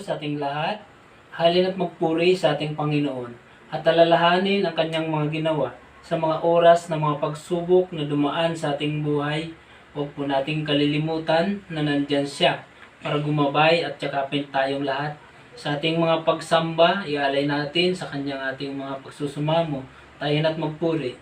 sa ating lahat. Halina't magpuri sa ating Panginoon at alalahanin ang kanyang mga ginawa sa mga oras na mga pagsubok na dumaan sa ating buhay. Huwag po nating kalilimutan na nandyan siya para gumabay at yakapin tayong lahat. Sa ating mga pagsamba, ialay natin sa kanyang ating mga pagsusumamo. Tayo na't magpuri.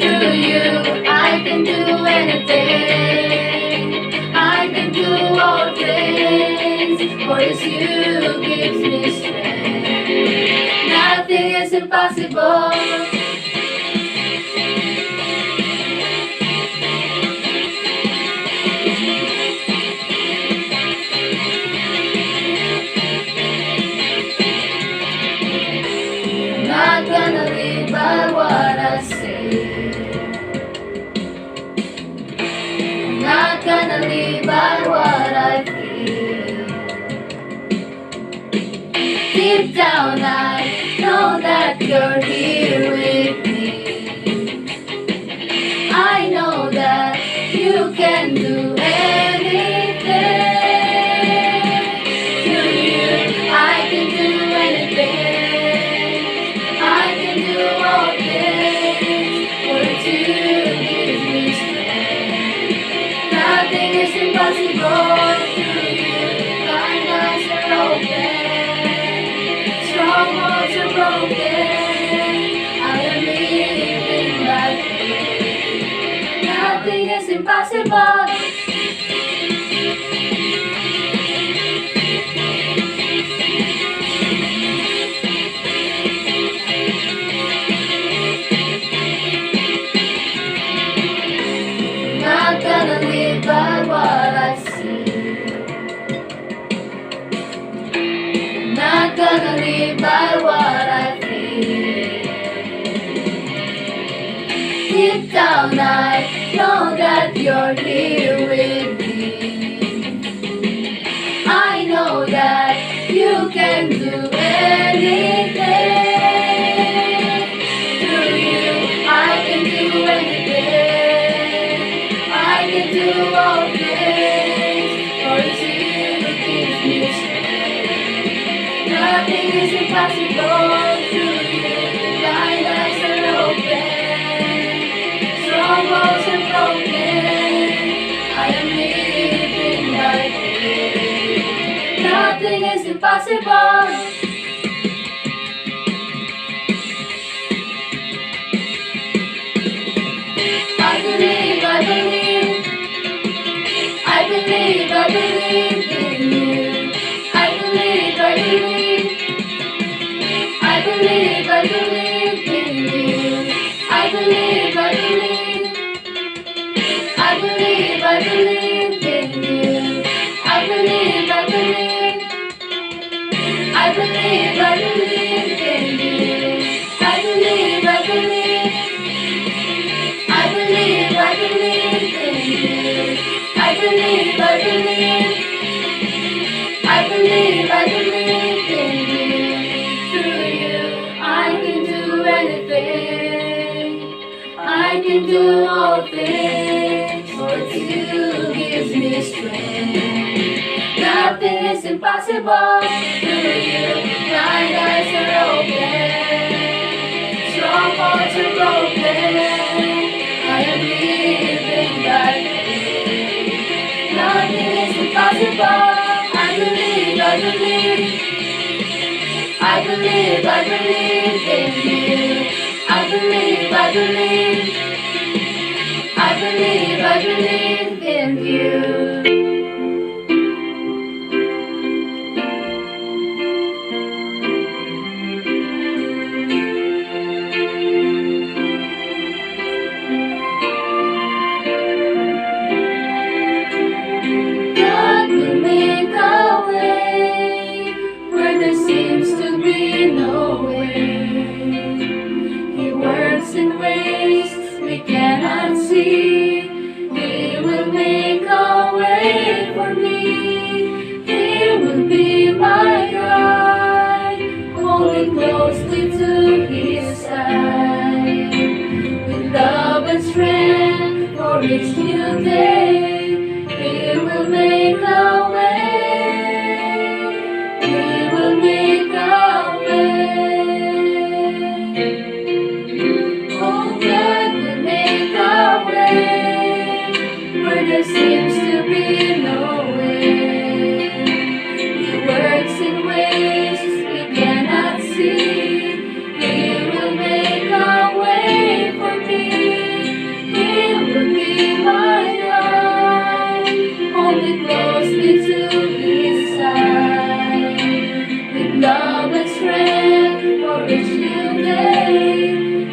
Through you, I can do anything. I can do all things. For it's you who gives me strength. Nothing is impossible. Not gonna live by what I say. Not gonna live by what I feel. Deep down I know that you're here with me. I know that you can do anything. Through you I can do anything. I can do all things. For you gives me strength. Nothing is impossible. Through you blind eyes are open. Strongholds are broken. I am living by faith. Nothing is impossible. Not gonna live by what I see. Not gonna live by what I feel. Deep down I know that you're here with me. I know that you can do anything. Through you I can do anything. I can do all things. For it's you who gives me strength. Nothing is impossible. Through you blind eyes are open. Strongholds are broken. I am living by faith. Nothing is impossible. I believe, I believe, I believe, I believe in you. I believe, I believe, I believe, I believe in you. I believe, I believe, I believe, I believe in you. I believe, I believe, I believe, I believe in you. I believe, I believe, I believe, I believe in you. I believe, I believe, I believe, I believe in you. Through you, I can do anything. I can do all things. For you who gives me strength. Nothing is impossible. Through you, blind eyes are open. Strongholds are broken. I am living by faith. Nothing is impossible. I believe, I believe, I believe, I believe in you. I believe, I believe, I believe, I believe in you. God will make a way where there seems to be no way. He works in ways we cannot see. He will make a way for me. He will be my God. for each new day. He will make a way. He will make a way. Oh, God will make a way where there seems to be no way. He works in ways we cannot see. He will make a way for me. He will be my guide. Hold me closely to His side. With love and strength for each new day.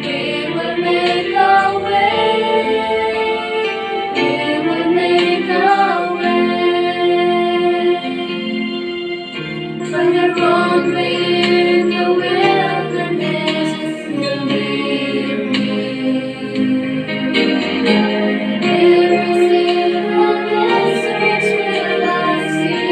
He will make a way. He will make a way. When I run in the wilderness, He'll lead me. Rivers in the desert will I see.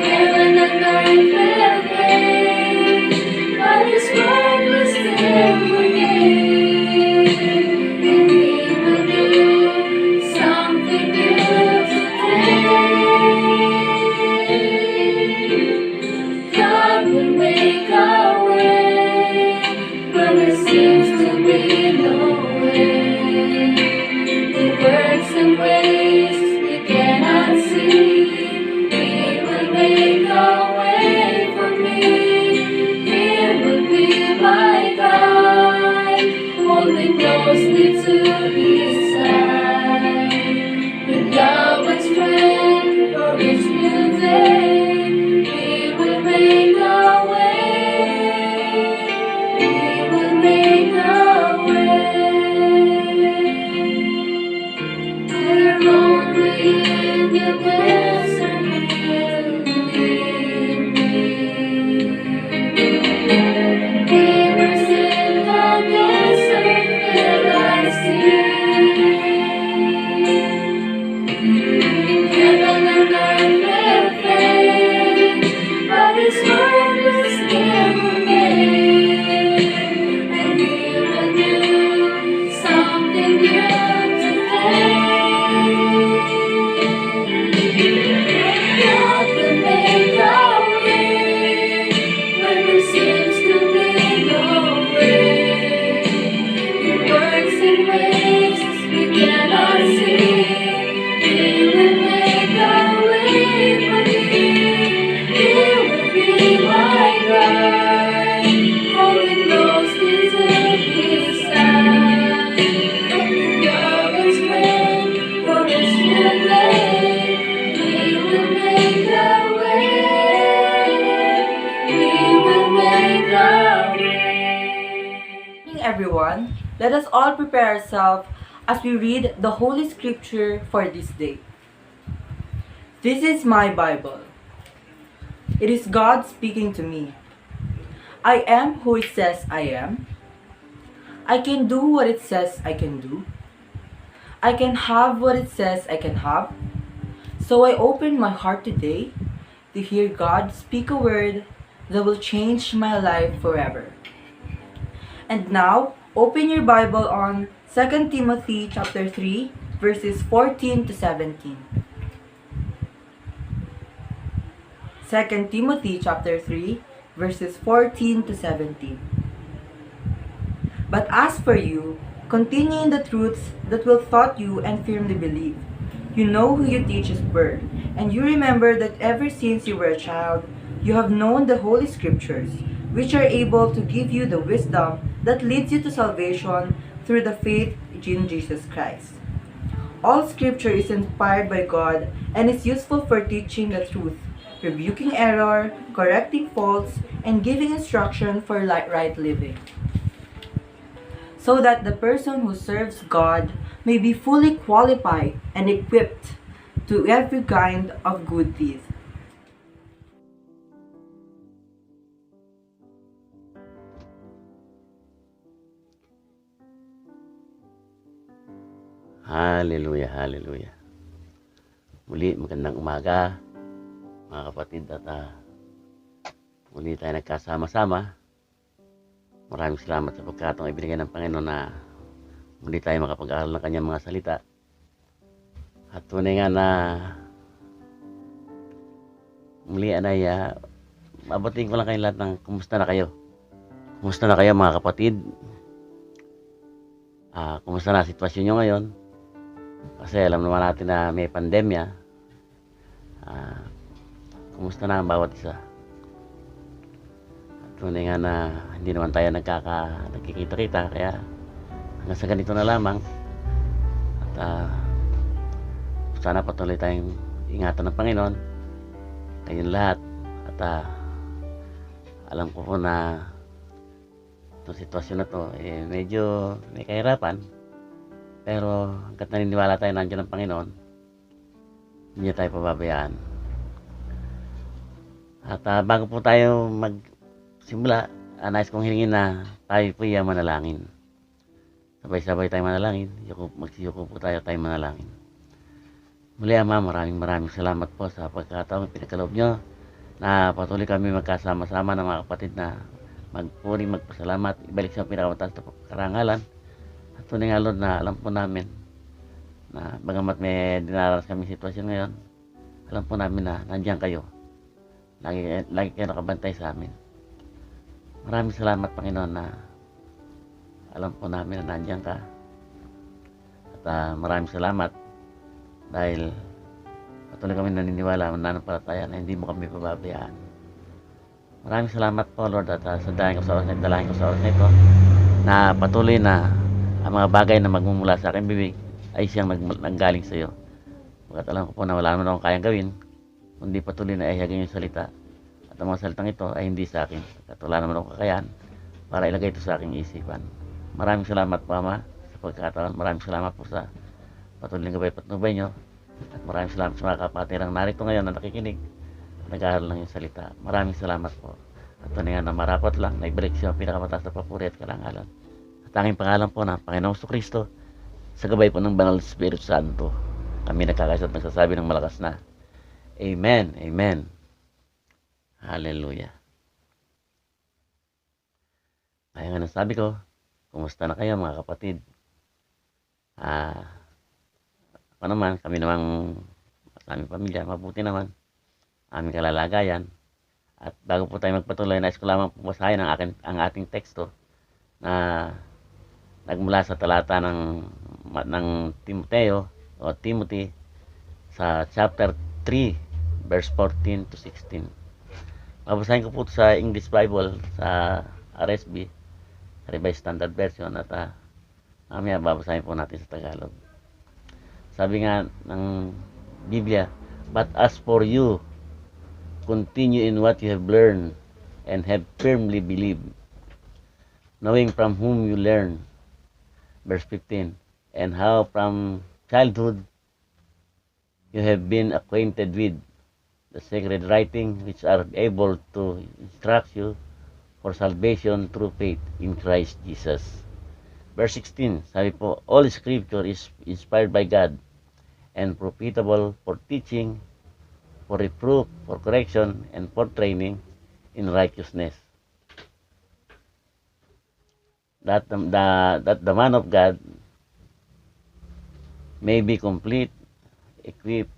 Heaven and earth will fade, but His word will still remain. And He will do something new today. God will make a way where there seems to be no way. He works in ways we cannot see. He will make a way for me. He will be my guide. Hold me closely to His side. With love and strength for each new day. He will make a way. He will make a way. Where a roadway in the desert will lead me. Rivers in the desert will I see. Heaven and earth will fade, but His word will still remain. And He will do something new today. God will make a way when there seems to be no way. He works in ways we cannot see. He will make a way for me. He will be my guide. Hold me closely to His side. Love and strength for each new day. He will make a way. He will make a way. Good evening, everyone. Let us all prepare ourselves as we read the Holy Scripture for this day. This is my Bible. It is God speaking to me. I am who it says I am. I can do what it says I can do. I can have what it says I can have. So I open my heart today to hear God speak a word that will change my life forever. And now, open your Bible on 2 Timothy chapter 3, verses 14 to 17. 2 Timothy chapter 3, verses 14 to 17. But as for you, continue in the truths that will taught you and firmly believe. You know who you teach His word, and you remember that ever since you were a child, you have known the Holy Scriptures, which are able to give you the wisdom that leads you to salvation through the faith in Jesus Christ. All Scripture is inspired by God and is useful for teaching the truth, rebuking error, correcting faults, and giving instruction for right living, so that the person who serves God may be fully qualified and equipped to every kind of good deed. Hallelujah, hallelujah. Muli, magandang umaga, mga kapatid, at muli tayo nagkasama-sama Maraming salamat sa pagkataong ibinigay ng Panginoon na muli tayo makapag-aaral ng kanyang mga salita. At tunay nga na muli ay mabatiin ko lang kayo lahat ng kumusta na kayo. Kumusta na kayo mga kapatid? Kumusta na sitwasyon nyo ngayon? Kasi alam naman natin na may pandemya. Kumusta na ang bawat isa? At tunay nga na hindi naman tayo nagkikita-kita, kaya hanggang sa ganito na lamang. At sana patuloy tayong ingatan ng Panginoon, kayong lahat. At alam ko po na itong sitwasyon na to medyo may kahirapan, pero hanggat naniniwala tayo nandiyan ng Panginoon, hindi niya tayo pababayaan. At bago po tayo magsimula, nais kong hilingin na tayo po manalangin. Sabay-sabay tayo manalangin. Magsiyuko po tayo manalangin. Muli Ama, maraming salamat po sa pagkataon pinagkaloob nyo na patuloy kami magkasama-sama ng mga kapatid na magpuri, magpasalamat, ibalik sa pinakamataas na karangalan. At tunay nga Lord na alam po namin na bagamat may dinaranas kami sitwasyon ngayon, alam po namin na nandiyan kayo. Lagi kayo nakabantay sa amin. Maraming salamat Panginoon na alam po namin na nandiyan ka. At maraming salamat dahil patuloy kami naniniwala, mananampalataya na hindi mo kami pababayaan. Maraming salamat po Lord, at sa dalangin ko sa oras na ito na patuloy na ang mga bagay na magmumula sa aking bibig ay siyang nanggaling sa iyo. Pagkat alam ko po na wala naman akong kayang gawin kundi patuloy na ihagin yung salita, at ang mga salitang ito ay hindi sa akin, at wala naman akong kakayahan para ilagay ito sa aking isipan. Maraming salamat po Ama sa pagkakataon. Maraming salamat po sa patuloy ng gabay patnubay nyo, at maraming salamat sa mga kapatirang narito ngayon na nakikinig, nag-aaral ng yung salita. Maraming salamat po. At tunay nga na marapat lang na ibalik siya ang pinakamataas na papuri at karangalan. At aking pangalan po na Panginoong Kristo, sa gabay po ng Banal Espiritu Santo, kami nagkakaisa at nagsasabi ng malakas na Amen, Amen. Hallelujah. Kaya nga nasabi ko, kumusta na kayo mga kapatid? Ako naman, kami namang sa aming pamilya, mabuti naman. Aming kalalagayan. At bago po tayo magpatuloy, nais ko lamang pumasahin ang ating teksto na nagmula sa talata ng Timoteo o Timothy sa chapter 3 verse 14 to 16. Babasahin ko po sa English Bible sa RSV, Revised Standard Version, at mamaya babasahin po natin sa Tagalog. Sabi nga ng Biblia, "But as for you, continue in what you have learned and have firmly believed, knowing from whom you learn." Verse 15, "And how from childhood you have been acquainted with the sacred writing, which are able to instruct you for salvation through faith in Christ Jesus." Verse 16, sabi po, "All scripture is inspired by God and profitable for teaching, for reproof, for correction, and for training in righteousness, that the man of God may be complete, equipped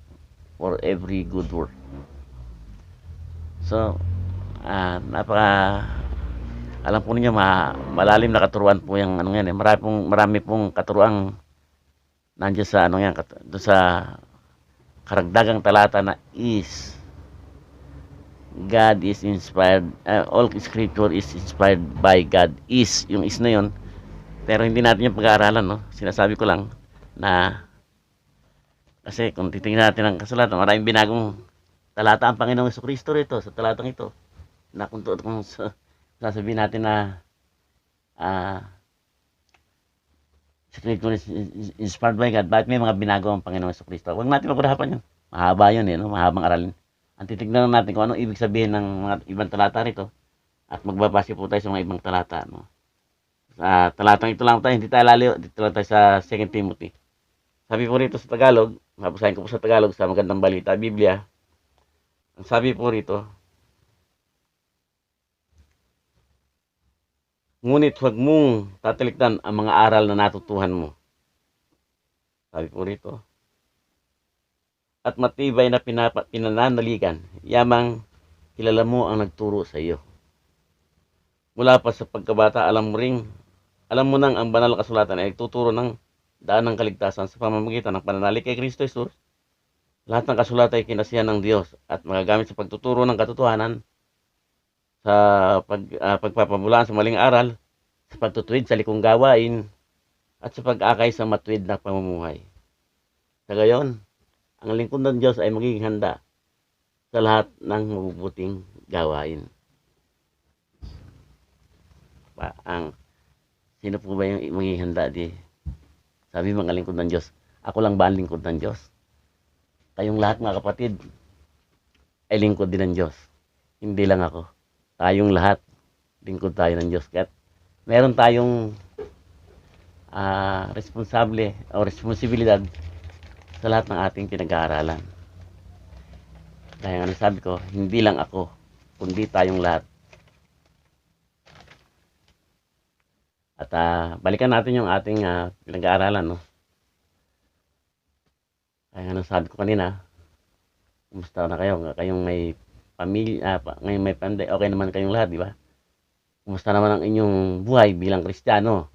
for every good work." So, alam po ninyo, malalim na katuruan po yung yan. Marami pong katuruang nandiyan sa doon sa karagdagang talata na is. God is inspired, all scripture is inspired by God. Is, yung is na yun. Pero hindi natin yung pag-aaralan, no? Sinasabi ko lang na kasi kung titingnan natin ang kasulatan, maraming binagong talata ang Panginoong Jesucristo rito sa talatang ito. Na kung sasabihin natin na scripture is inspired by God, bakit may mga binago ang Panginoong Jesucristo? Huwag natin pag-usapan yun. Mahaba yun, no? Mahabang aralin. Ang titignan natin kung anong ibig sabihin ng mga ibang talata rito, at magbabase po tayo sa mga ibang talata, no? Sa talatang ito lang tayo, hindi tayo lalayo, dito lang tayo sa 2 Timothy. Sabi po rito sa Tagalog, mabasahin ko po sa Tagalog sa Magandang Balita Biblia. Ang sabi po rito, Ngunit huwag mong tatalikdan ang mga aral na natutuhan mo. Sabi po rito. At matibay na pinananaligan, yamang kilala mo ang nagturo sa iyo. Mula pa sa pagkabata, alam mo nang ang banal na kasulatan ay tuturo ng daan ng kaligtasan sa pamamagitan ng pananalig kay Kristo Jesus. Lahat ng kasulatan ay kinasihan ng Diyos at magagamit sa pagtuturo ng katotohanan, sa pagpapabulaan sa maling aral, sa pagtutuwid sa likong gawain, at sa pag-akay sa matuwid na pamumuhay. Sa gayon, ang lingkod ng Diyos ay magiging handa sa lahat ng mabubuting gawain. Sino po ba yung magiging handa di? Sabi mga lingkod ng Diyos, ako lang ba ang lingkod ng Diyos? Kayong lahat mga kapatid ay lingkod din ng Diyos. Hindi lang ako. Tayong lahat, lingkod tayo ng Diyos. Kaya meron tayong responsable o responsibilidad sa lahat ng ating pinag-aaralan. Kaya nga sabi ko, hindi lang ako, kundi tayong lahat. At balikan natin yung ating pinag-aaralan, no? Kaya nga sabi ko kanina, kumusta na kayo? Kayong may pamilya, ngayon may panday, okay naman kayong lahat, di ba? Kumusta naman ang inyong buhay bilang Kristiyano?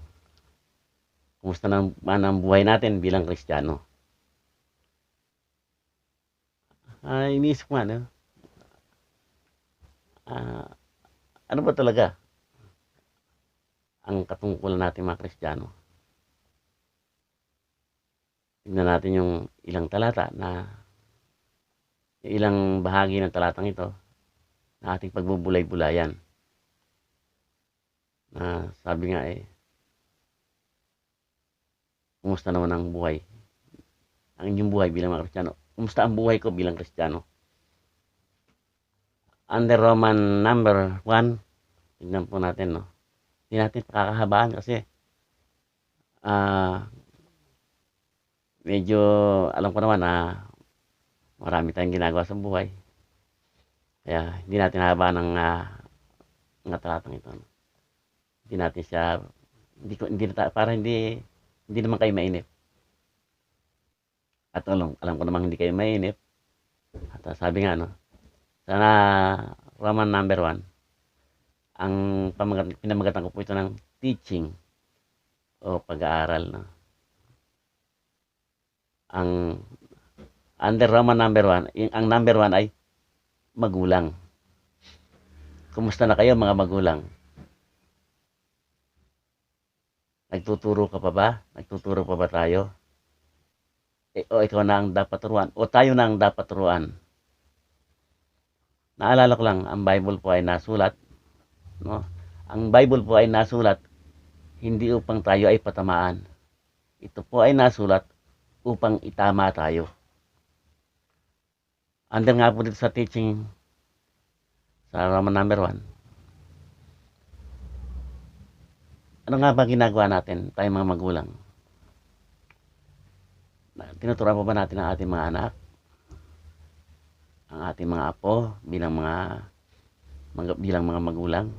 Kumusta naman ang buhay natin bilang Kristiyano? Iniisip ko ano? Ano ba talaga ang katungkulan natin mga Kristiyano? Tignan natin yung ilang talata yung ilang bahagi ng talatang ito na ating pagbubulay-bulayan. Sabi nga kumusta naman ang buhay? Ang inyong buhay bilang mga Kristiyano. Kumusta ang buhay ko bilang Kristiyano? Under Roman number 1, tignan po natin, no? Hindi natin pakakahabaan kasi medyo alam ko naman na marami tayong ginagawa sa buhay. Kaya hindi natin hahabaan ng talatang ito. No? Hindi natin siya para hindi naman kayo mainip. At alam ko namang hindi kayo mainip. At sabi nga, no, sana Roman number 1, ang pinamagatan ko po ito ng teaching o pag-aaral. No? Ang under Roman number 1, ang number 1 ay magulang. Kumusta na kayo mga magulang? Nagtuturo ka pa ba? Nagtuturo pa ba tayo? O ikaw na ang dapat turuan? O tayo na ang dapat turuan? Naalala ko lang, ang Bible po ay nasulat. No? Ang Bible po ay nasulat hindi upang tayo ay patamaan. Ito po ay nasulat upang itama tayo. Under nga po dito sa teaching sa Roman number 1. Ano nga ba ginagawa natin, tayong mga magulang? Tinuturuan pa ba natin ang ating mga anak? Ang ating mga apo bilang mga magulang?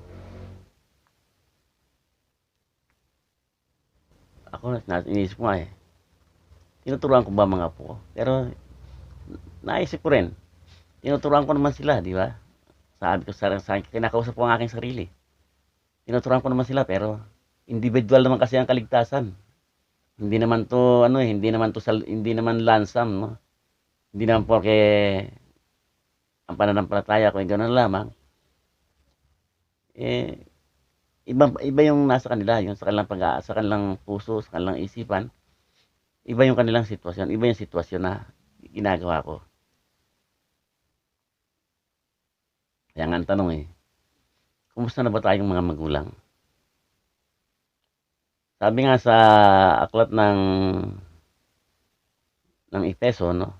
Ako, iniisip ko tinuturuan ko ba mga apo ko? Pero naisip ko rin, tinuturuan ko naman sila, di ba? Sabi ko sa kinakausap ko ang aking sarili. Tinuturuan ko naman sila, pero individual naman kasi ang kaligtasan. Hindi naman lansam, no? Hindi naman porque ang pananampalataya ko ay ganoon lamang. Iba yung nasa kanila, yung sa kanilang puso, sa kanilang isipan. Iba yung kanilang sitwasyon, iba yung sitwasyon na ginagawa ko. Kaya nga ang tanong kumusta na ba tayong mga magulang? Sabi nga sa aklat ng Efeso, no?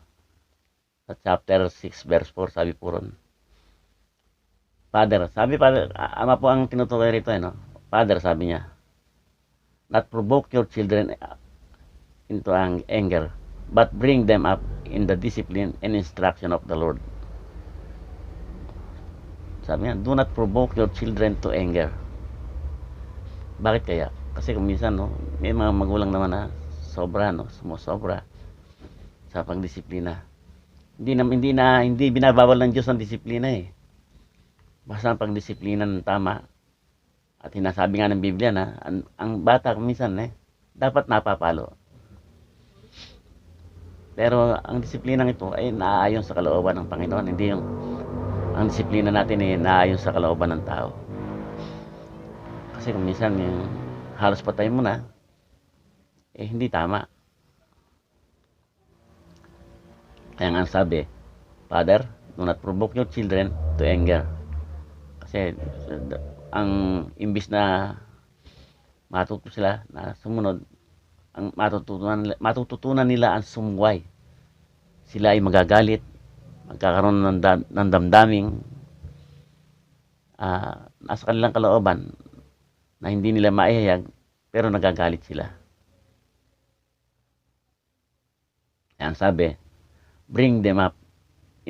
Sa chapter 6 verse 4, sabi po ron. Father, ama po ang tinutukoy rito, no? Father, sabi niya, not provoke your children into anger, but bring them up in the discipline and instruction of the Lord. Sabi niya, do not provoke your children to anger. Bakit kaya? Kasi kung minsan, no, may mga magulang naman na sobra, no, sumusobra sa pagdisiplina. Hindi binabawal ng Diyos ang disiplina eh. Basta ang pagdisiplina ng tama. At sinasabi nga ng Biblia na ang bata kung minsan dapat napapalo. Pero ang disiplinang ito ay naaayon sa kalooban ng Panginoon. Hindi yung ang disiplina natin ay naaayon sa kalooban ng tao. Kasi kung minsan yung halos patay mo na, hindi tama. Kaya nga sabi, Father, do not provoke your children to anger. Kasi ang imbis na matuto sila na sumunod, ang matututunan nila ang sumuway. Sila ay magagalit, magkakaroon ng damdaming nasa kanilang kalooban na hindi nila maihayag pero nagagalit sila. Kaya ang sabi, bring them up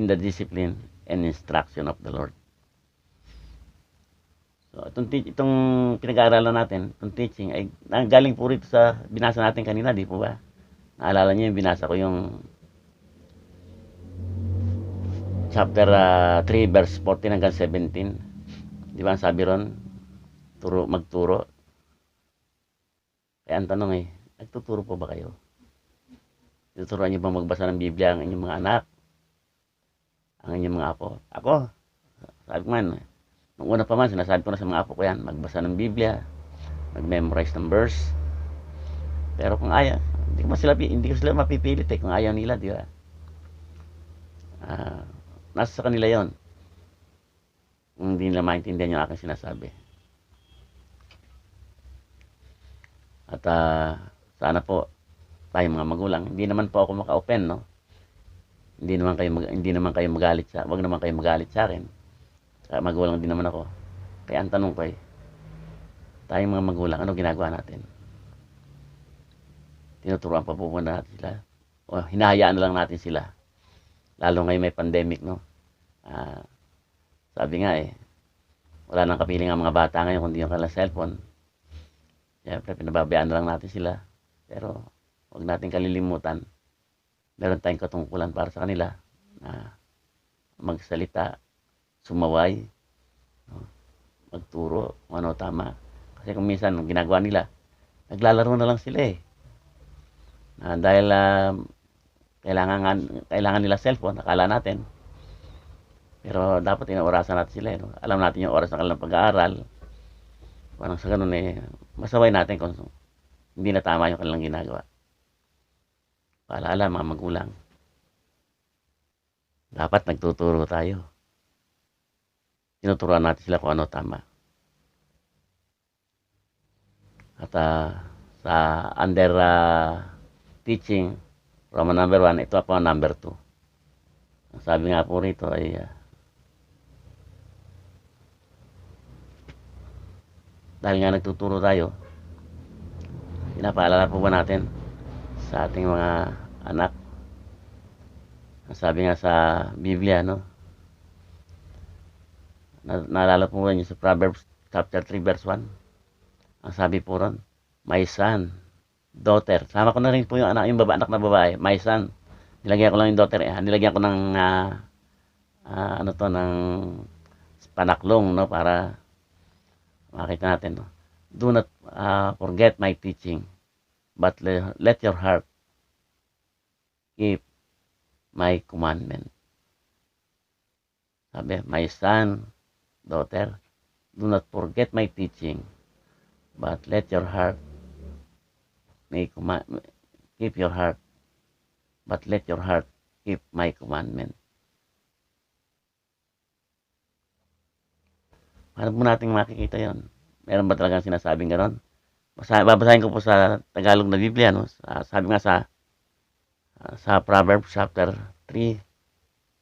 in the discipline and instruction of the Lord. So, itong pinag-aaralan natin, itong teaching, ay galing po rito sa binasa natin kanina, di po ba? Naalala niyo yung binasa ko yung chapter 3 verse 14 hanggang 17. Di ba ang sabi ron? Magturo. Kaya ang tanong nagtuturo po ba kayo? Tuturuan niyo ba magbasa ng Biblia ang inyong mga anak? Ang inyong mga apo? Ako, sabi ko man, nung una pa man, sinasabi ko na sa mga apo ko yan, magbasa ng Biblia, mag-memorize ng verse. Pero kung ayaw, hindi ko sila mapipilit kung ayaw nila, di ba? Nasa sa kanila yon. Hindi nila maintindihan yung aking sinasabi. At sana po tayo mga magulang, hindi naman po ako maka-open, no? Hindi naman kayo magalit wag naman kayo magalit sa akin. Kaya magulang din naman ako. Kaya ang tanong ko tayong mga magulang, ano ginagawa natin? Tinuturuan pa po muna natin sila. O hinahayaan na lang natin sila. Lalo ngayon may pandemic, no? Sabi nga wala nang kapiling ang mga bata ngayon kundi yung kanilang cellphone. Siyempre, pinababayaan na lang natin sila. Pero, huwag natin kalilimutan. Meron tayong katungkulan para sa kanila na magsalita, sumaway, magturo, kung ano tama. Kasi kung minsan, ang ginagawa nila, naglalaro na lang sila dahil kailangan nila cellphone, akala natin. Pero dapat inaorasan natin sila. Alam natin yung oras ng kanilang pag-aaral. Parang sa ganun masaway natin kung hindi na tama yung kanilang ginagawa. Paalala mga magulang. Dapat nagtuturo tayo. Tinuturuan natin sila kung ano tama. At sa under teaching, Roman number 1, ito po ang number 2. Ang sabi nga po rito ay dahil nga nagtuturo tayo, pinapaalala po ba natin sa ating mga anak? Ang sabi nga sa Biblia, no? Naalala po ba niyo sa Proverbs chapter 3 verse 1? Ang sabi po ron, my son, daughter. Sama ko na rin po yung anak na babae, my son. Nilagyan ko lang yung daughter, nilagyan ko ng ng panaklong, no, para makita natin, no? Do not forget my teaching, but let your heart keep my commandment. Sabi, my son, daughter, do not forget my teaching, but let your heart keep your heart, but let your heart keep my commandment. Paano po natin makikita yon? Meron ba talagang sinasabing gano'n? Babasahin ko po sa Tagalog na Biblia, no? Sabi nga sa Proverbs chapter 3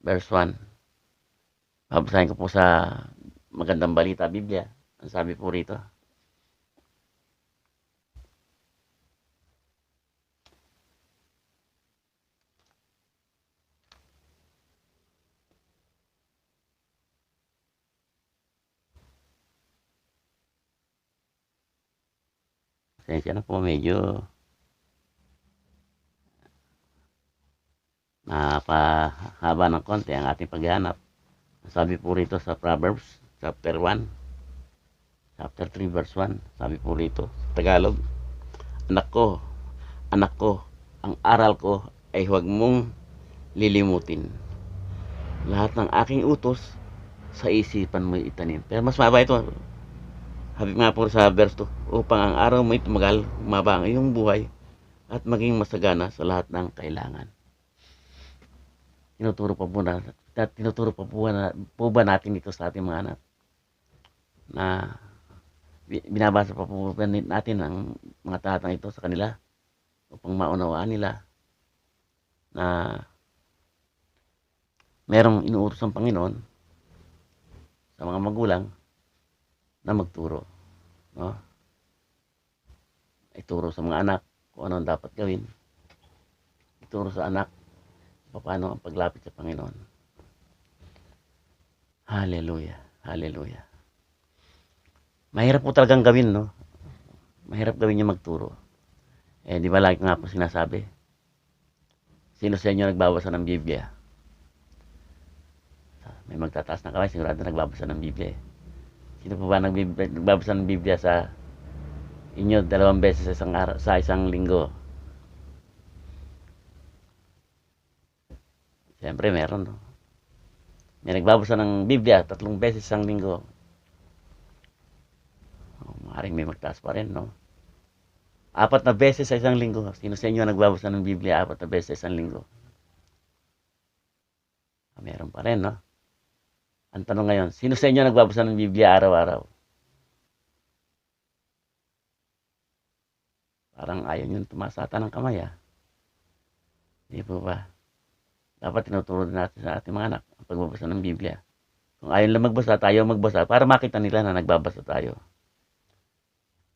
verse 1. Babasahin ko po sa Magandang Balita Biblia. Ang sabi po rito, Pasensya na po, medyo napahaba ng konti ang ating paghahanap. Sabi po rito sa Proverbs, chapter 1, chapter 3, verse 1. Sabi po rito sa Tagalog, anak ko, ang aral ko ay huwag mong lilimutin. Lahat ng aking utos, sa isipan mo itanim. Pero mas maba ito. Sabi nga po sa verse 2, upang ang araw mo tumagal, humaba ang iyong buhay, at maging masagana sa lahat ng kailangan. Tinuturo pa po ba natin ito sa ating mga anak? Na binabasa pa po ba natin ang mga talatang ito sa kanila upang maunawaan nila na merong inuutos ng Panginoon sa mga magulang na magturo, no? Ituro sa mga anak kung ano ang dapat gawin. Ituro sa anak paano ang paglapit sa Panginoon. Hallelujah. Hallelujah. Mahirap po talagang gawin, no? Mahirap gawin yung magturo. Di ba lagi nga po sinasabi? Sino sa inyo nagbabasa ng Biblia? May magtataas na kamay, sigurado nagbabasa ng Biblia. Sino po ba nagbabasa ng Biblia sa inyo 2 beses sa isang linggo? Siyempre meron, no? May nagbabasa ng Biblia 3 beses isang linggo. Maaaring may magtaas pa rin, no? 4 na beses sa isang linggo. Sino sa inyo nagbabasa ng Biblia 4 na beses sa isang linggo? Meron pa rin, no? Ang tanong ngayon, sino sa inyo nagbabasa ng Biblia araw-araw? Parang ayaw nyo tumasata ng kamay, ah. Hindi po ba? Dapat tinuturo natin sa ating mga anak ang pagbabasa ng Biblia. Kung ayaw lang magbasa, tayo magbasa para makita nila na nagbabasa tayo.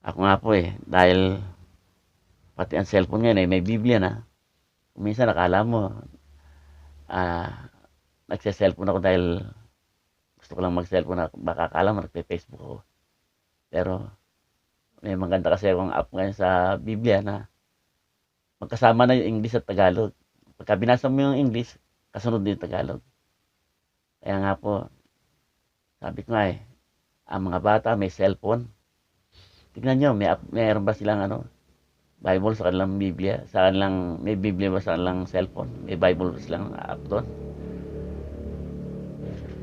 Ako nga po dahil pati ang cellphone ngayon may Biblia na. Minsan nakala mo, nagsa-cellphone ako dahil gusto ko lang mag-cellphone na baka akala mo nagpe-Facebook ako. Pero may maganda kasi akong app ngayon sa Biblia na magkasama na yung English at Tagalog. Pagka binasa mo yung English, kasunod din yung Tagalog. Kaya nga po, sabi ko nga ang mga bata may cellphone. Tignan nyo, mayroon ba silang Bible sa kanilang Biblia? May Biblia ba sa kanilang cellphone? May Bible ba silang app doon?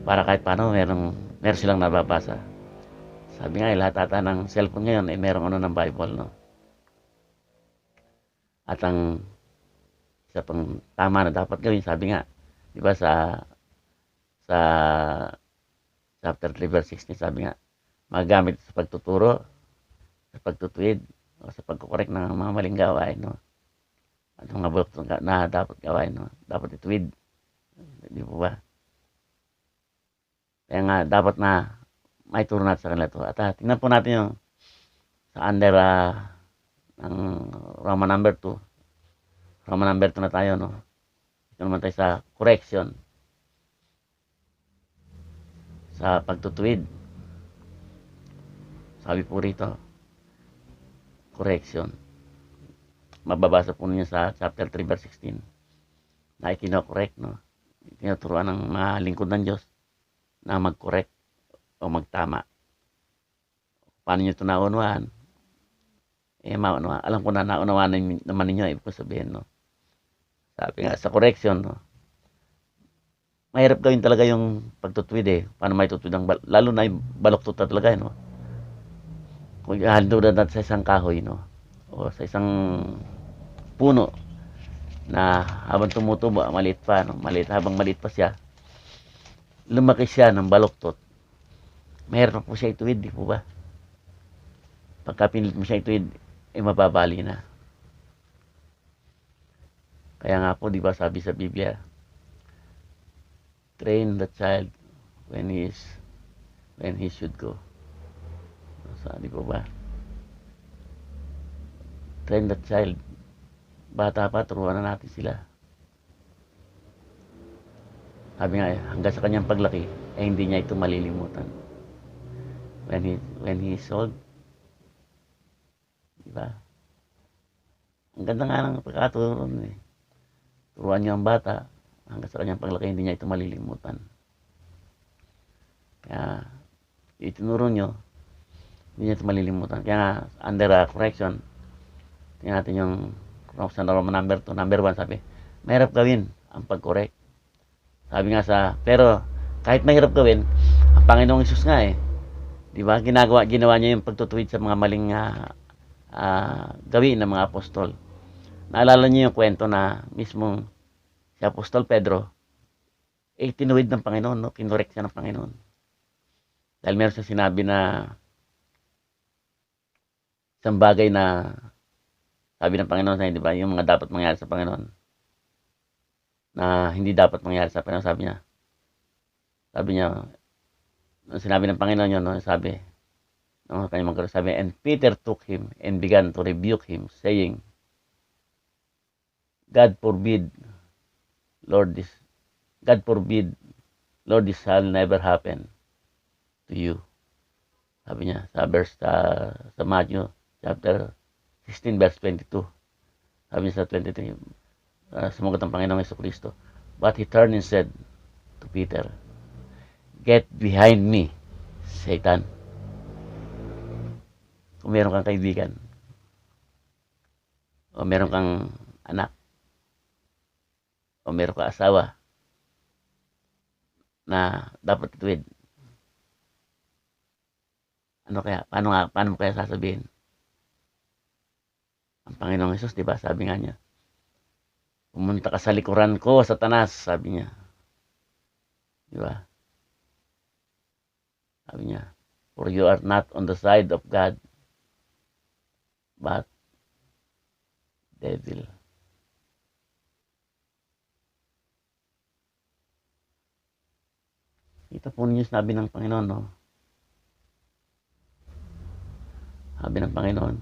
Para kahit paano, meron silang nababasa. Sabi nga, lahat ata ng cellphone ngayon, merong ng Bible, no? At ang isa pang tama na dapat gawin, sabi nga, di ba sa chapter 3 verse 16, sabi nga, magamit sa pagtuturo, sa pagtutuwid, o sa pagkukorek ng mga maling gawain, no? At mga bulok na dapat gawain, no? Dapat ituwid. Di po ba? Kaya nga, dapat na may turo natin sa kanila ito. At tingnan po natin yung sa under ng Roman number 2. Roman number 2 na tayo, no? Ito naman tayo sa correction. Sa pagtutuwid. Sabi po rito, correction. Mababasa po niyo sa chapter 3 verse 16. Na ikino-correct, no? Tinuturuan ng mga lingkod ng Diyos na mag-correct o magtama. Paano nyo ito naunawaan? Maunawaan. Alam ko na naunawaan naman ninyo, ibig ko sabihin, no? Sabi nga, sa correction, no? Mahirap gawin talaga yung pagtutuwid, Paano may tutuwid lalo na yung baluktot na talaga, no? Kung ihaldo na sa isang kahoy, no? O sa isang puno na habang tumutubo, maliit pa, no? Habang maliit pa siya, lumaki siya ng baluktot. Mahirap po siya ituwid, di po ba? Pagka pinilit mo siya ituwid, mababali na. Kaya nga po, di ba sabi sa Biblia, train the child when he should go. So, di po ba? Train the child. Bata pa, turuan na natin sila. Sabi nga, hanggang sa kanyang paglaki, hindi niya ito malilimutan. When he's old, ba? Ang ganda nga ng pagkaturo nun eh. Turuan niyo ang bata, hanggang sa kanyang paglaki, hindi niya ito malilimutan. Kaya, itinuro niyo, hindi niya ito malilimutan. Kaya nga, under correction, tingnan natin yung sa Roman number 2, number 1, sabi, mahirap gawin ang pag-correct. Sabi nga pero kahit mahirap gawin, ang Panginoong Hesus nga eh, di ba, ginawa niya yung pagtutuwid sa mga maling gawin ng mga apostol. Naalala niyo yung kwento na mismong si Apostol Pedro, tinuwid ng Panginoon, no? Kinorek siya ng Panginoon. Dahil meron siya sinabi na isang bagay na sabi ng Panginoon sa di ba, yung mga dapat mangyari sa Panginoon na hindi dapat mangyari sa Panginoon, sabi niya, nung sinabi ng Panginoon yun, no, sabi, and Peter took him and began to rebuke him, saying, God forbid, Lord, this shall never happen to you. Sabi niya, sa Matthew, chapter 16, verse 22. Sabi niya sa 23, sumagot ang Panginoong Jesucristo. But he turned and said to Peter, get behind me, Satan. Kung meron kang kaibigan, o meron kang anak, o meron kang asawa, na dapat ituwid, paano mo kaya sasabihin? Ang Panginoong Hesus, di ba, sabi nga niya, pumunta ka sa likuran ko, Satanas, sabi niya. Di ba? Sabi niya, for you are not on the side of God, but devil. Ito po ninyo sabi ng Panginoon, no? Sabi ng Panginoon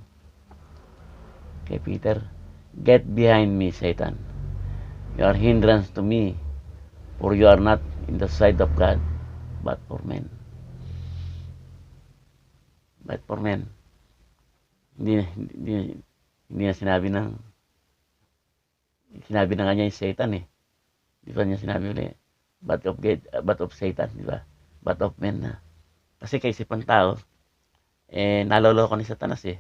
kay Peter, get behind me, Satan. You are hindrance to me, for you are not in the side of God, but for men. But for men. Hindi na sinabi na nga niya yung Satan eh. Di ba niya sinabi ulit, but of Satan, di ba? But of men na. Kasi kaisipan tao, naloloko ni Satanas eh.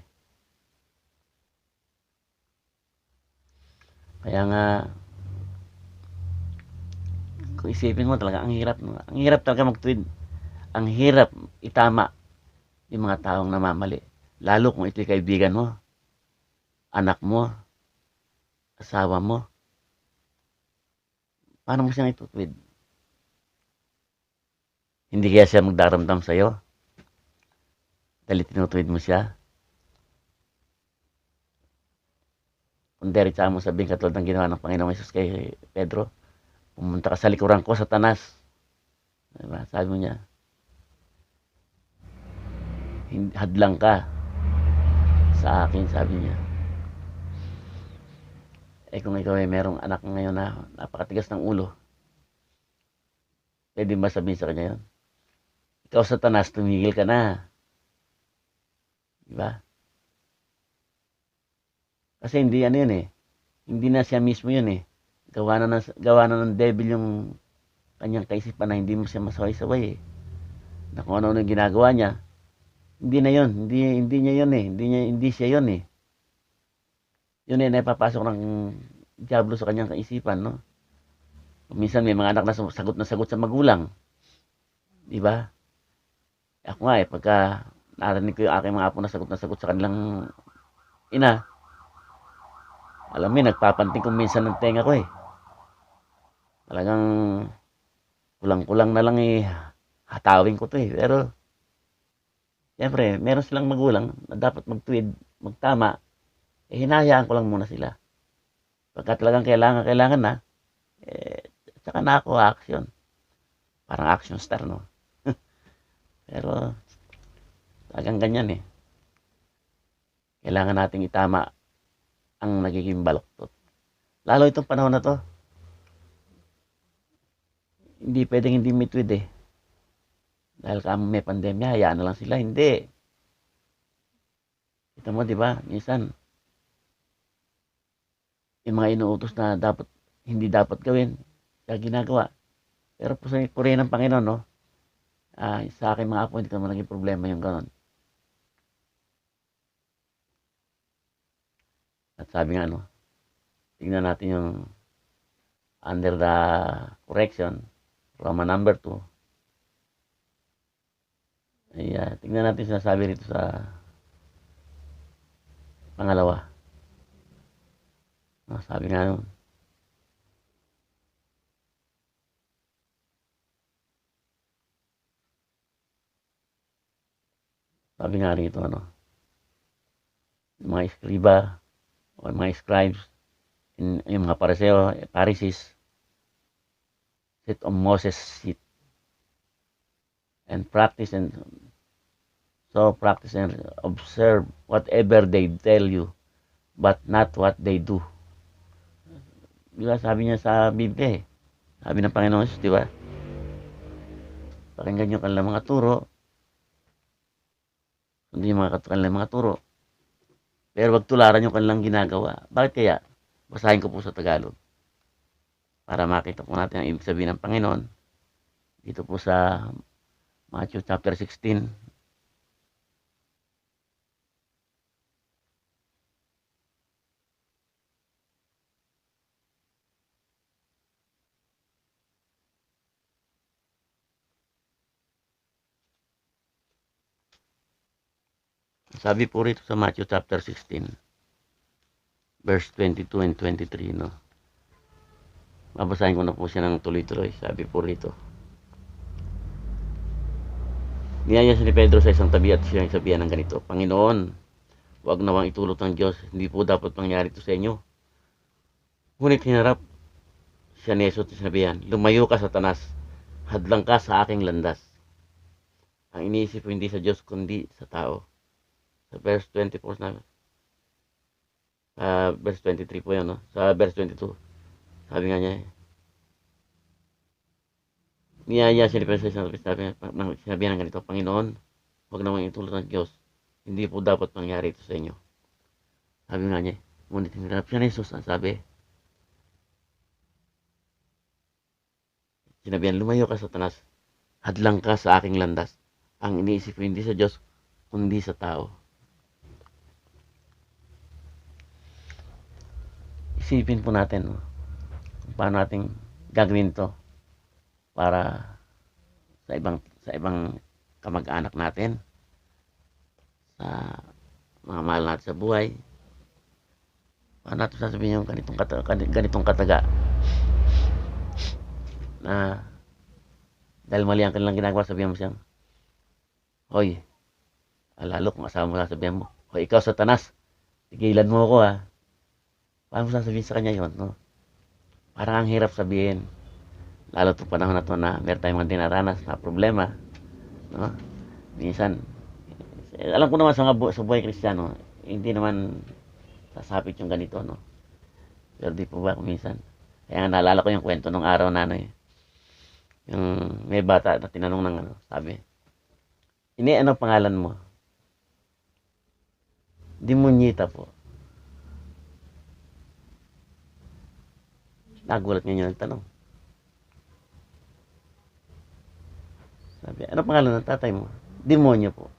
Kaya nga, kung isipin mo talaga, ang hirap talaga magtuwid. Ang hirap itama yung mga taong namamali. Lalo kung ito'y kaibigan mo, anak mo, asawa mo. Paano mo siyang itutuwid? Hindi kaya siya magdaramdam sa'yo? Dahil tinutuwid mo siya? Kung diretsa mo sabihin katulad ng ginawa ng Panginoong Hesus kay Pedro, pumunta ka sa likuran ko, Satanas. Diba? Sabi mo niya, hadlang ka sa akin, sabi niya. Kung ikaw ay merong anak ngayon na napakatigas ng ulo, pwede ba sabihin sa kanya yun? Ikaw, Satanas, tumigil ka na. Diba? Kasi hindi yun eh. Hindi na siya mismo yun eh. Gawa na ng devil yung kanyang kaisipan na hindi mo siya masaway-saway eh. Na kung ano yung ginagawa niya, hindi na yun. Hindi niya yun eh. Hindi siya yun eh. Yun eh, napapasok ng diablo sa kanyang kaisipan, no? Minsan may mga anak na sagot sa magulang. Diba? Ako nga eh, pagka narinig ko yung aking mga apo na sagot sa kanilang ina, alam mo, nagpapanting kung minsan ng tenga ko eh. Talagang kulang-kulang na lang eh, hatawin ko to eh. Pero, siyempre, meron silang magulang na dapat magtuwid, magtama, hinahayaan ko lang muna sila. Pagka talagang kailangan na, saka na ako action. Parang action star, no? Pero, talagang ganyan eh. Kailangan nating itama ang nagiging baluktot. Lalo itong panahon na to, hindi pwedeng hindi mitwid eh. Dahil may pandemya, hayaan na lang sila. Hindi. Kita mo, di ba? Minsan, yung mga inuutos na dapat, hindi dapat gawin, kaya ginagawa. Pero po sa purihin ng Panginoon, no? Sa akin mga apo, hindi ko naman naging problema yung ganon. At sabi nga, no? Tingnan natin yung under the correction, Roman number 2. Ay, tingnan natin sinasabi rito sa pangalawa. Sabi nga nun, sabi nga rito, yung mga eskriba o mga scribes, yung mga pariseo, Pharisees, sit on Moses' seat and practice and observe whatever they tell you, but not what they do. Di ba sabi niya sa Biblia Sabi ng Panginoon Jesus, di ba? Pakinggan niyo kanilang mga turo, hindi kanilang mga turo. Pero wag tularan yung kanilang ginagawa. Bakit kaya? Basahin ko po sa Tagalog. Para makita po natin ang ibig sabihin ng Panginoon. Dito po sa Matthew chapter 16. Sabi po rito sa Matthew chapter 16, verse 22 and 23, no? Babasahin ko na po siya ng tuloy-tuloy. Sabi po rito, niyaya si Pedro sa isang tabi at siya sabihan ng ganito, Panginoon, huwag nawang itulot ng Diyos, hindi po dapat mangyari ito sa inyo. Ngunit hinarap siya ni Jesus at sinabihan, lumayo ka Satanas, hadlang ka sa aking landas. Ang iniisip ko hindi sa Diyos kundi sa tao. Sa verse 24 na, verse 23 po yan, no? Sa verse 22, sabi nga niya, niyaya siya ni Pedro sa sinabi ng ganito, Panginoon, huwag naman itulot ng Diyos, hindi po dapat mangyari ito sa inyo. Sabi nga niya, ngunit hinarap siya ni Jesus, ang sabi, sinabihan, lumayo ka Satanas, hadlang ka sa aking landas. Ang iniisip ko hindi sa Diyos, kundi sa tao. Isipin po natin, no? Kung paano natin gagawin to para sa ibang kamag-anak natin, sa mga mahal natin sa buhay. Paano natin sasabihin yung ganitong kataga na dahil mali ang kanilang ginagawa, sabihan mo siyang, hoy, lalo kung asawa mo, sasabihan mo, hoy, ikaw Satanas, tigilan mo ako Paano mo sasabihin sa kanya yun, no? Parang ang hirap sabihin, lalo itong panahon na to na meron tayong mga dinaranas na problema, no? Minsan, alam ko naman sa buhay Kristiyano, hindi naman sasapit yung ganito, no? Pero di po ba kung minsan? Kaya naalala ko yung kwento nung araw na yung may bata na tinanong ng sabi, ano pangalan mo? Dimonyita po. Nagulat niya yung tanong. Sabi, ano pangalan ng tatay mo? Demonyo po.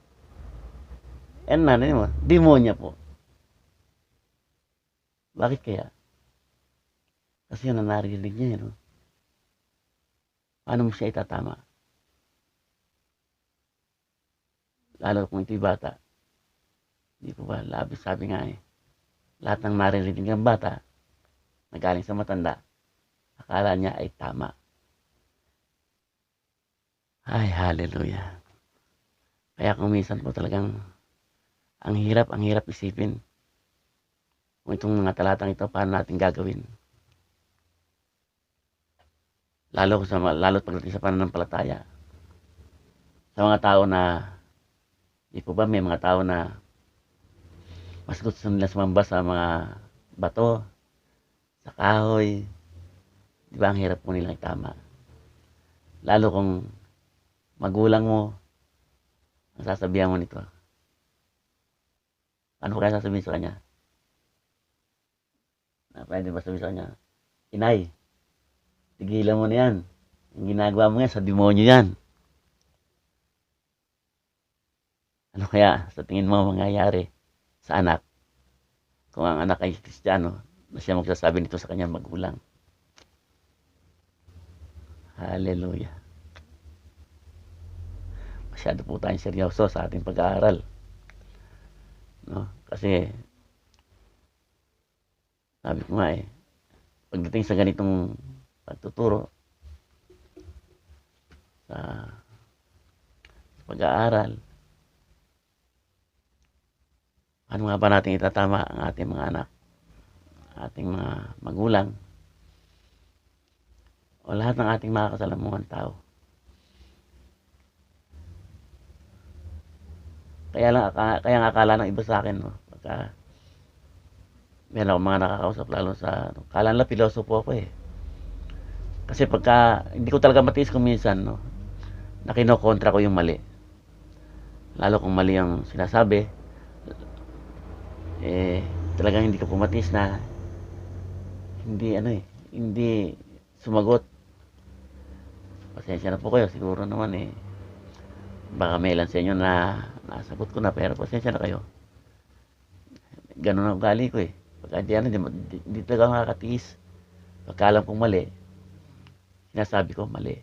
Nanay mo? Demonya po. Bakit kaya? Kasi yun ang narinig niya, no? Paano mo siya itatama? Lalo kung ito'y bata. Di po ba, labis sabi nga lahat ng narinig ng bata na galing sa matanda, akala niya ay tama. Ay, hallelujah. Kaya kung minsan po talagang ang hirap isipin kung itong mga talatang ito, paano natin gagawin. Lalo't pagdating sa pananampalataya. Sa mga tao na, di po ba may mga tao na mas gusto nila sumamba sa mga bato, sa kahoy. Di ba ang hirap po nilang itama? Lalo kung magulang mo, ang sasabihan mo nito. Ano kaya sasabihin sa kanya? Pwede ba sabihin sa kanya, Inay, tigilan mo na yan. Yung ginagawa mo yan, sa demonyo yan. Ano kaya sa tingin mo mangyayari sa anak? Kung ang anak ay Kristiyano, na siya magsasabi nito sa kanyang magulang. Hallelujah. Masyado po tayong seryoso sa ating pag-aaral. No? Kasi, sabi ko nga pagdating sa ganitong pagtuturo, sa pag-aaral, ano nga ba natin itatama ang ating mga anak, ating mga magulang, o lahat ng ating mga kasalamuhan tao. Kaya nga akala ng iba sa akin, no, pagka meron akong mga nakakausap, lalo sa, kala nila pilosopo ako Kasi pagka, hindi ko talaga matiis kung minsan, no, na kinokontra ko yung mali. Lalo kung mali ang sinasabi, talagang hindi ko pumatis na hindi sumagot. Pasensya na po kayo, siguro naman baka may ilan sa inyo na nasagot ko na, pero pasensya na kayo. Ganun ang ugali ko Pagka hindi talaga makakatiis. Pagka alam kong mali, sinasabi ko mali.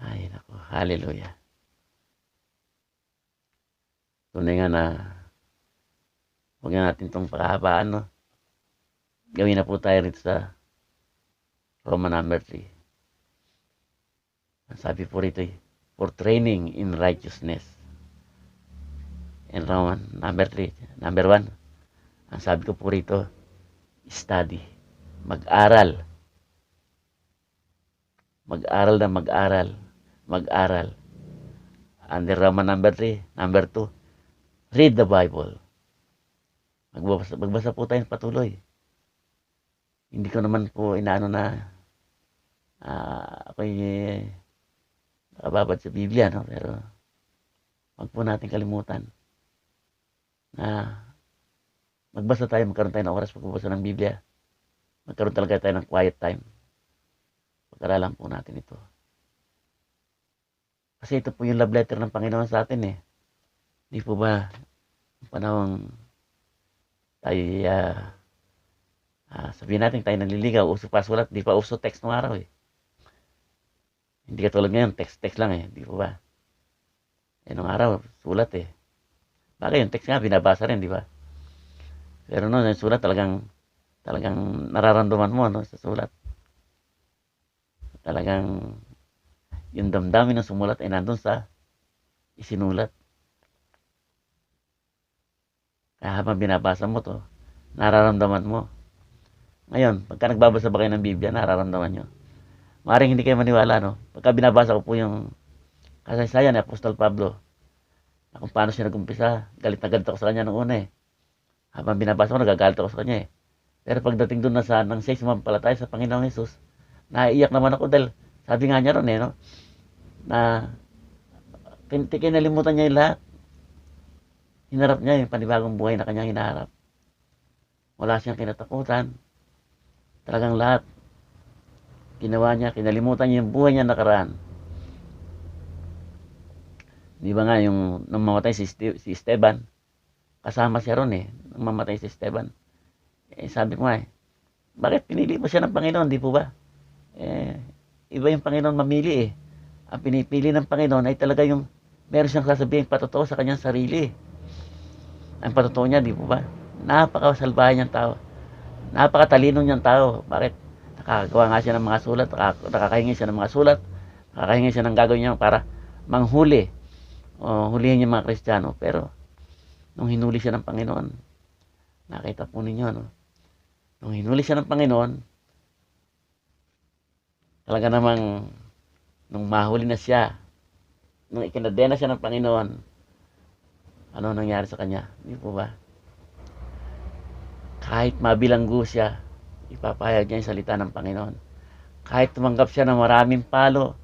Ay nako, hallelujah. Tunay nga na huwag na natin itong pakahabaan, no? Gawin na po tayo rito sa Roman number 3. Ang sabi po rito for training in righteousness. In Roman number 3, number 1, ang sabi ko po rito, study. Mag-aral. Mag-aral na mag-aral. Mag-aral. Under Roman number 3, number 2, read the Bible. Magbasa po tayo patuloy. Hindi ko naman po inaano na ako'y nakababad sa Biblia, no? Pero wag po natin kalimutan na magbasa tayo, magkaroon tayo ng oras pagbabasa ng Biblia. Magkaroon talaga tayo ng quiet time. Pag-aralan po natin ito. Kasi ito po yung love letter ng Panginoon sa atin Di po ba panahong tayo sabihin natin tayo naliligaw, uso pa sulat, di pa uso text ng araw Hindi katulad ngayon, text lang di po ba? Nung araw, sulat Bagay yung text nga, binabasa rin, di ba? Pero yung sulat talagang nararamdaman mo sa sulat. Talagang yung damdamin ng sumulat ay nandun sa isinulat. Kaya habang binabasa mo to, nararamdaman mo. Ngayon, pagka nagbabasa ba kayo ng Biblia, nararamdaman nyo. Maaaring hindi kayo maniwala, no? Pagka binabasa ko po yung kasaysayan ni Apostol Pablo, na kung paano siya nag-umpisa, galit na galit ako sa kanya nung una Habang binabasa ko, nagagalit ako sa kanya Pero pagdating doon na nang 6 mampalataya sa Panginoong Hesus, naiiyak naman ako dahil sabi nga niya ron no? Na kinalimutan niya yung lahat. Hinarap niya yung panibagong buhay na kanyang hinaharap. Wala siyang kinatakutan. Talagang lahat ginawa niya, kinalimutan niya yung buhay niya nakaraan. Di ba nga yung nung mamatay si Esteban, kasama siya ron nung mamatay si Esteban. Sabi ko nga bakit pinili mo siya ng Panginoon, di po ba? Iba yung Panginoon mamili Ang pinipili ng Panginoon ay talaga yung meron siyang sasabihin patotoo sa kanyang sarili. Ang patotoo niya, di po ba? Napakasalbahe niyang tao. Napakatalino niyang tao. Bakit? Nakakagawa nga siya ng mga sulat, nakakahingi siya ng mga sulat, nakakahingi siya ng gagawin niya para manghuli o hulihin yung mga Kristiyano. Pero nung hinuli siya ng Panginoon, nakita po ninyo, no? Nung hinuli siya ng Panginoon, talaga namang nung mahuli na siya, nung ikinadena siya ng Panginoon, ano nangyari sa kanya? Di po ba? Kahit mabilanggo siya, ipapahayag niya yung salita ng Panginoon. Kahit tumanggap siya ng maraming palo,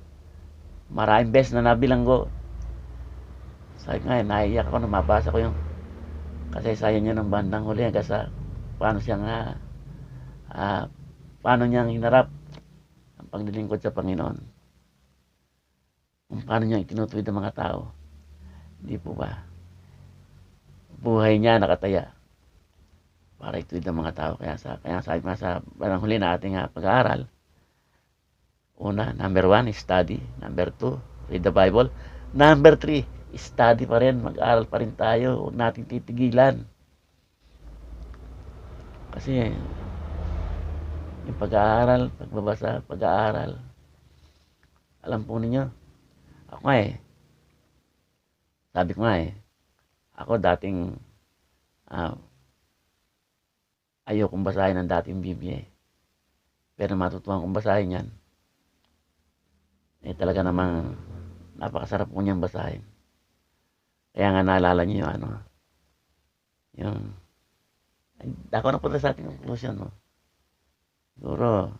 maraming beses na nabilanggo, Sabi nga, naiiyak ako nung mabasa ko yung kasaysayan niya ng bandang huli hanggang sa paano siyang paano niyang hinarap ang paglilingkod sa Panginoon. Kung paano niyang itinutuwid ang mga tao. Hindi po ba? Buhay niya nakataya para ituwid ang mga tao. Kaya sabi nga sa bandang huli na ating pag-aaral, una, number 1, study. Number 2, read the Bible. Number 3, study pa rin. Mag-aaral pa rin tayo. Huwag natin titigilan. Kasi, yung pag-aaral, pagbabasa, pag-aaral, alam po ninyo, ako nga sabi ko nga ako dating, ayokong basahin ang dating Biblia Pero matutuhan kong basahin yan. Talaga namang napakasarap po niyang basahin. Kaya nga naalala niyo yung ako na punta sa ating conclusion, no? Siguro,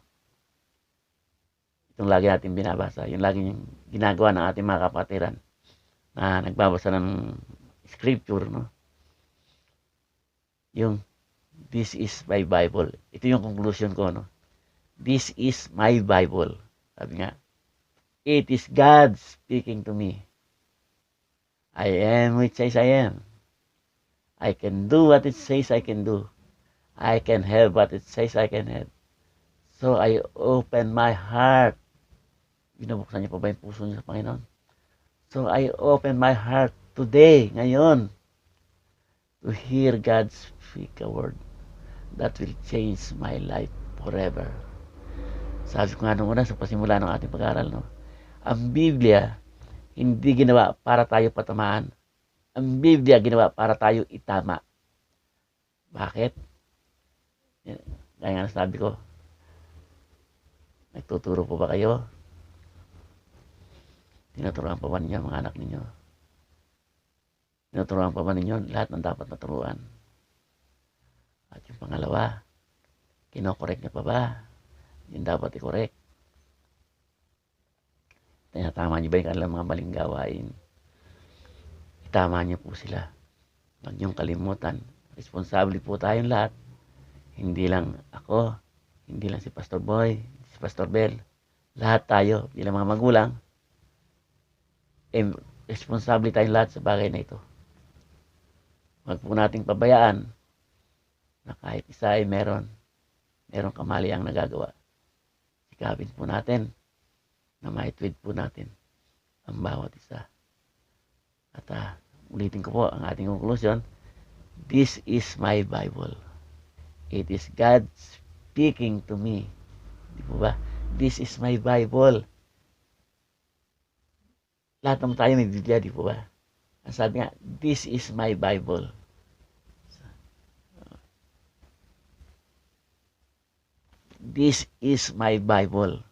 itong lagi natin binabasa, yung lagi yung ginagawa ng ating mga kapatiran na nagbabasa ng scripture, no? Yung, this is my Bible. Ito yung conclusion ko, no? This is my Bible. Sabi nga, it is God speaking to me. I am which says I am. I can do what it says I can do. I can have what it says I can have. So I open my heart. Binubuksan niyo pa ba yung puso niyo sa Panginoon? So I open my heart today, ngayon, to hear God speak a word that will change my life forever. Sabi ko nga nung una sa pasimula ng ating pag-aaral, no? Ang Biblia, hindi ginawa para tayo patamaan. Ang Biblia ginawa para tayo itama. Bakit? Kaya nga sabi ko, nagtuturo po ba kayo? Tinuturuan pa ba ninyo mga anak ninyo? Tinuturuan pa ba ninyo lahat ng dapat naturuan? At yung pangalawa, kinokorek niyo pa ba? Yung dapat i-correct. Tinatama niyo ba yung kanilang mga maling gawain? Itama niyo po sila. Huwag niyong kalimutan. Responsable po tayong lahat. Hindi lang ako, hindi lang si Pastor Boy, si Pastor Bel. Lahat tayo bilang mga magulang. Responsable tayong lahat sa bagay na ito. Huwag po nating pabayaan na kahit isa ay merong kamali ang nagagawa. Sikapin po natin na maitwid po natin ang bawat isa. At ulitin ko po ang ating conclusion. This is my Bible. It is God speaking to me. Di po ba? This is my Bible. Lahat naman tayo may Biblia, di po ba? Ang sabi nga, this is my Bible. This is my Bible.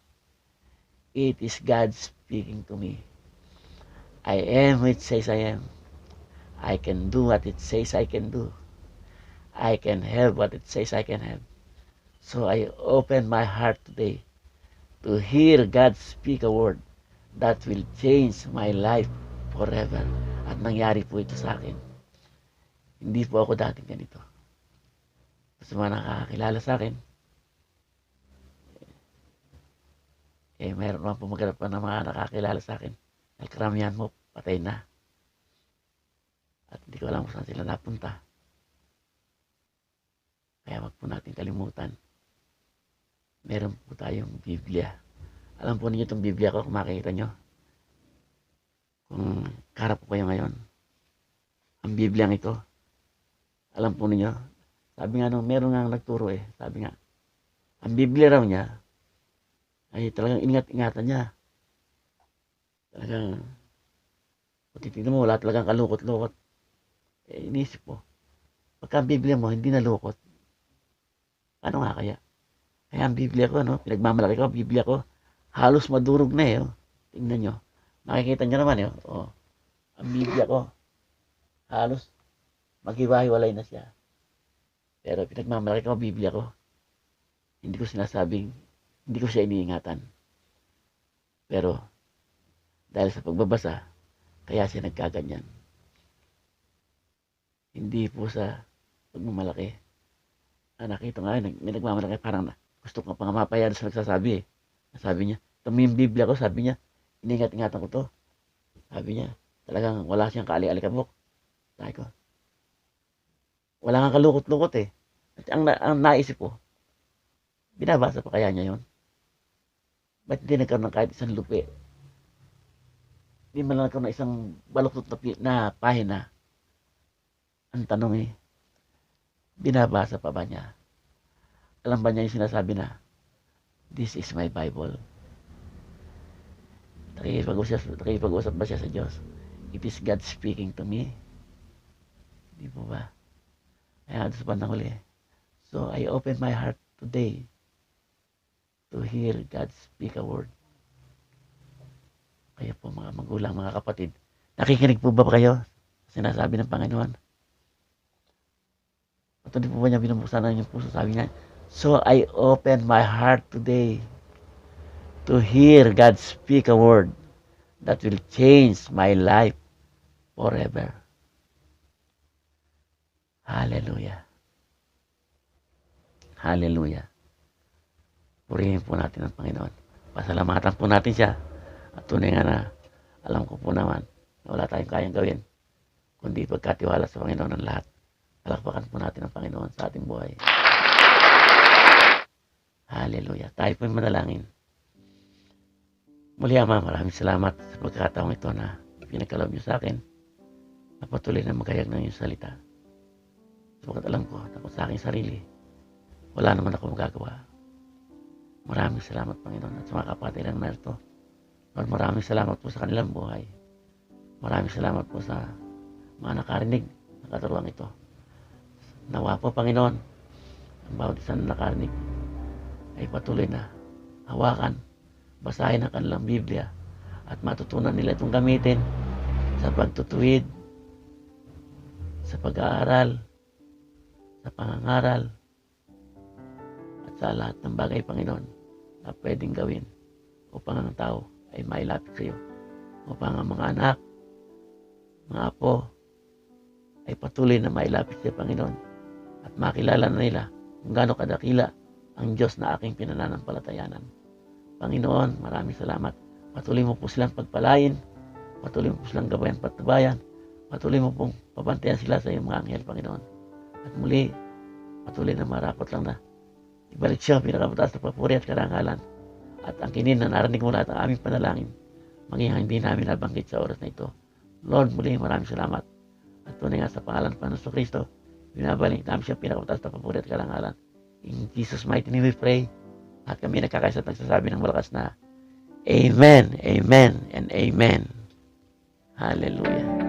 It is God speaking to me. I am what it says I am. I can do what it says I can do. I can have what it says I can have. So I open my heart today to hear God speak a word that will change my life forever. At nangyari po ito sa akin. Hindi po ako dating ganito. Sa mga nakakakilala sa akin, mayroon naman po maghanap pa ng mga nakakilala sa akin. Dahil karamihan mo, patay na. At hindi ko alam kung saan sila napunta. Kaya wag po natin kalimutan. Meron po tayong Biblia. Alam po ninyo itong Biblia ko, kung makikita nyo. Kung karap po kayo ngayon. Ang Biblia ito, alam po ninyo, sabi nga nung meron nga nagturo sabi nga, ang Biblia raw niya, ay talagang ingat-ingatan niya. Talagang, kung titignan mo, wala talagang kalukot-lukot. Inisip mo, pagka ang Biblia mo, hindi nalukot, ano nga kaya? Kaya ang Biblia ko, pinagmamalaki ko, ang Biblia ko, halos madurog na Tingnan nyo. Makikita nyo naman ang Biblia ko, halos maghiwa-hiwalay na siya. Pero pinagmamalaki ko ang Biblia ko, hindi ko sinasabing, hindi ko siya iniingatan. Pero, dahil sa pagbabasa, kaya siya nagkaganyan. Hindi po sa pagmamalaki. Nakita nga, may nagmamalaki, parang gusto ko pa nga mapayad sa nagsasabi eh. Sabi niya, ito mo yung Biblia ko, sabi niya, iningat-ingatan ko to. Sabi niya, talagang wala siyang kaali-alikabok. Sabi ko, wala nga kalukot-lukot eh. At ang naisip ko, binabasa pa kaya niya yon? Ba't hindi nagkaroon ng kahit isang lupi? Hindi man lang nagkaroon ng isang baluktot na pahina. Ang tanong eh, binabasa pa ba niya? Alam ba niya yung sinasabi na, this is my Bible? Nakikipag-usap ba siya sa Diyos? It is God speaking to me. Di po ba? Kaya sa bandang huli. So, I open my heart today to hear God speak a word. Kaya po mga magulang, mga kapatid, nakikinig po ba kayo? Sinasabi ng Panginoon. Patuloy po ba niya binubuksan ng inyong puso? Sabi niya, so I open my heart today to hear God speak a word that will change my life forever. Hallelujah. Hallelujah. Purihin po natin ang Panginoon. Pasalamatan po natin siya. At tunay nga na, alam ko po naman na wala tayong kayang gawin kundi pagkatiwala sa Panginoon ng lahat. Palakpakan po natin ang Panginoon sa ating buhay. Hallelujah. Tayo po yung manalangin. Muli, Ama, maraming salamat sa pagkakataong ito na pinagkaloob niyo sa akin na patuloy na magayag ng iyong salita. Sapagat alam ko na kung sa aking sarili, wala naman ako magagawa. Maraming salamat, Panginoon, at sa mga kapatid lang na ito. Lord, maraming salamat po sa kanilang buhay. Maraming salamat po sa mga nakarinig ng katuruan ito. Nawa po, Panginoon, ang bawat isang nakarinig ay patuloy na hawakan, basahin ang kanilang Biblia at matutunan nila itong gamitin sa pagtutuwid, sa pag-aaral, sa pangangaral, at sa lahat ng bagay, Panginoon, na pwedeng gawin upang ang tao ay mailapit sa iyo. Upang ang mga anak, mga apo, ay patuloy na mailapit sa Panginoon at makilala na nila kung gaano kadakila ang Diyos na aking pinananampalatayanan. Panginoon, maraming salamat. Patuloy mo po silang pagpalain, patuloy mo po silang gabayan patnubayan, patuloy mo pong pabantayan sila sa iyong mga anghel, Panginoon. At muli, patuloy na marakot lang na ibalik siya pinakamataas na papuri at karangalan. At ang kinin na narinig mo lahat ang aming panalangin, maging hindi namin nabanggit sa oras na ito. Lord, muli maraming salamat. At tunay nga sa pangalan ng Panginoon Kristo, binabalik namin siya pinakamataas na papuri at karangalan. In Jesus' mighty name we pray. At kami nagkakaisa at nagsasabi ng malakas na Amen, Amen, and Amen. Hallelujah.